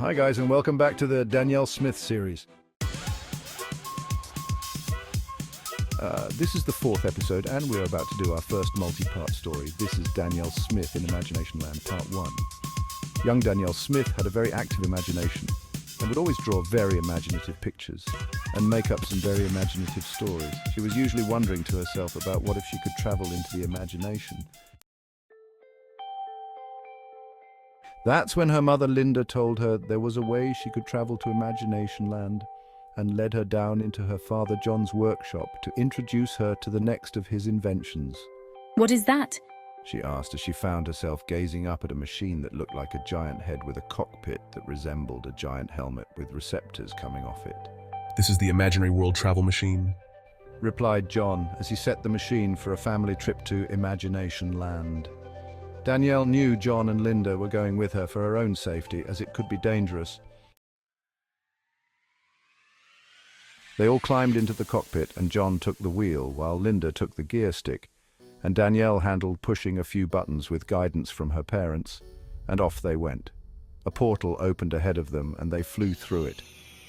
Hi guys, and welcome back to the Danielle Smith Series. This is the 4th episode, and we're about to do our first multi-part story. This is Danielle Smith in Imaginationland, Part 1. Young Danielle Smith had a very active imagination and would always draw very imaginative pictures and make up some very imaginative stories. She was usually wondering to herself about what if she could travel into the imagination. That's when her mother Linda told her there was a way she could travel to Imaginationland and led her down into her father John's workshop to introduce her to the next of his inventions. What is that? She asked as she found herself gazing up at a machine that looked like a giant head with a cockpit that resembled a giant helmet with receptors coming off it. This is the imaginary world travel machine, replied John as he set the machine for a family trip to Imaginationland. Danielle knew John and Linda were going with her for her own safety, as it could be dangerous. They all climbed into the cockpit, and John took the wheel while Linda took the gear stick, and Danielle handled pushing a few buttons with guidance from her parents, and off they went. A portal opened ahead of them, and they flew through it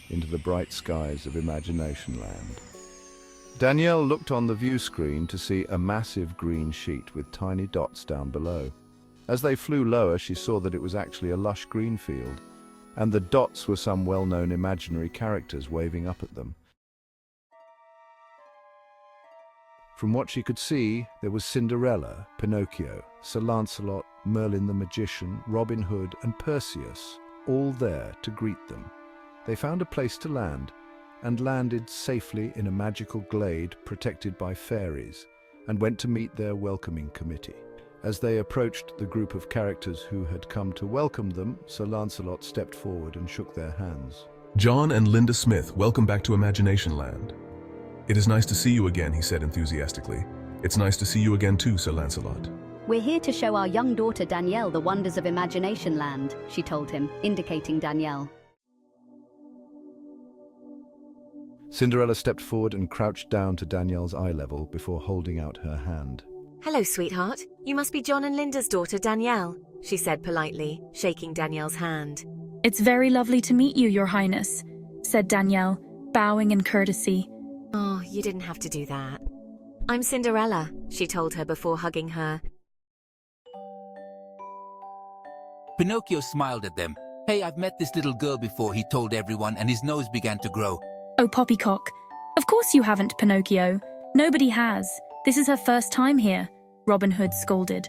into the bright skies of Imaginationland. Danielle looked on the view screen to see a massive green sheet with tiny dots down below. As they flew lower, she saw that it was actually a lush green field, and the dots were some well-known imaginary characters waving up at them. From what she could see, there was Cinderella, Pinocchio, Sir Lancelot, Merlin the Magician, Robin Hood, and Perseus, all there to greet them. They found a place to land, and landed safely in a magical glade protected by fairies, and went to meet their welcoming committee. As they approached the group of characters who had come to welcome them, Sir Lancelot stepped forward and shook their hands. John and Linda Smith, welcome back to Imaginationland. It is nice to see you again, he said enthusiastically. It's nice to see you again too, Sir Lancelot. We're here to show our young daughter Danielle the wonders of Imaginationland, she told him, indicating Danielle. Cinderella stepped forward and crouched down to Danielle's eye level before holding out her hand. Hello, sweetheart. You must be John and Linda's daughter, Danielle, she said politely, shaking Danielle's hand. It's very lovely to meet you, Your Highness, said Danielle, bowing in courtesy. Oh, you didn't have to do that. I'm Cinderella, she told her before hugging her. Pinocchio smiled at them. Hey, I've met this little girl before, he told everyone, and his nose began to grow. Oh, poppycock. Of course you haven't, Pinocchio. Nobody has. This is her first time here, Robin Hood scolded.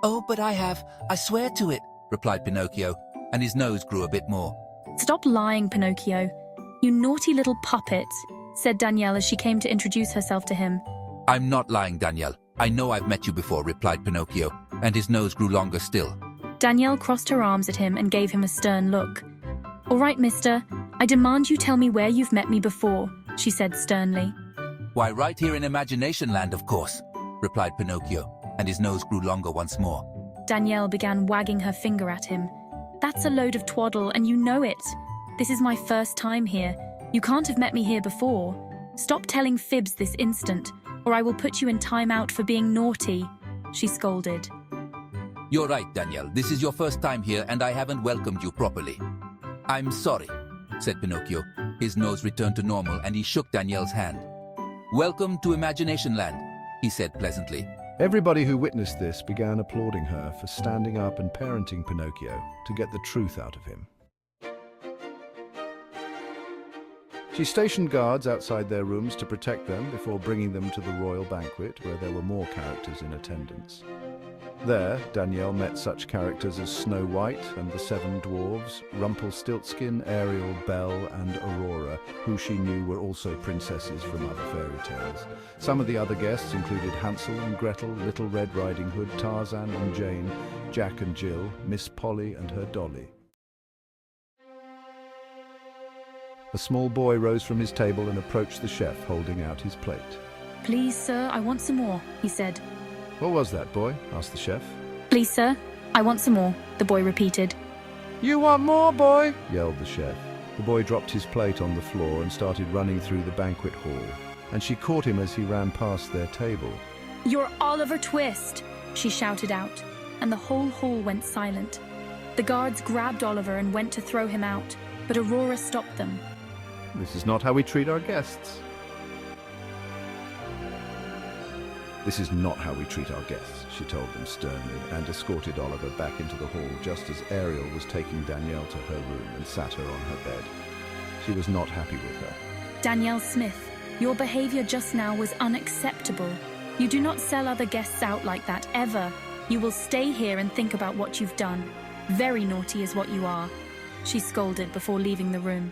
Oh, but I have. I swear to it, replied Pinocchio, and his nose grew a bit more. Stop lying, Pinocchio. You naughty little puppet, said Danielle as she came to introduce herself to him. I'm not lying, Danielle. I know I've met you before, replied Pinocchio, and his nose grew longer still. Danielle crossed her arms at him and gave him a stern look. All right, mister, I demand you tell me where you've met me before, she said sternly. Why, right here in Imaginationland, of course, replied Pinocchio, and his nose grew longer once more. Danielle began wagging her finger at him. That's a load of twaddle, and you know it. This is my first time here. You can't have met me here before. Stop telling fibs this instant, or I will put you in time out for being naughty, she scolded. You're right, Danielle. This is your first time here, and I haven't welcomed you properly. I'm sorry, said Pinocchio. His nose returned to normal, and he shook Danielle's hand. Welcome to Imaginationland, he said pleasantly. Everybody who witnessed this began applauding her for standing up and parenting Pinocchio to get the truth out of him. She stationed guards outside their rooms to protect them before bringing them to the Royal Banquet, where there were more characters in attendance. There, Danielle met such characters as Snow White and the Seven Dwarves, Rumpelstiltskin, Ariel, Belle, and Aurora, who she knew were also princesses from other fairy tales. Some of the other guests included Hansel and Gretel, Little Red Riding Hood, Tarzan and Jane, Jack and Jill, Miss Polly and her dolly. A small boy rose from his table and approached the chef, holding out his plate. Please, sir, I want some more, he said. What was that, boy? Asked the chef. Please, sir, I want some more, the boy repeated. You want more, boy? Yelled the chef. The boy dropped his plate on the floor and started running through the banquet hall, and she caught him as he ran past their table. You're Oliver Twist, she shouted out, and the whole hall went silent. The guards grabbed Oliver and went to throw him out, but Aurora stopped them. This is not how we treat our guests. This is not how we treat our guests, she told them sternly, and escorted Oliver back into the hall just as Ariel was taking Danielle to her room and sat her on her bed. She was not happy with her. Danielle Smith, your behavior just now was unacceptable. You do not sell other guests out like that, ever. You will stay here and think about what you've done. Very naughty is what you are, she scolded before leaving the room.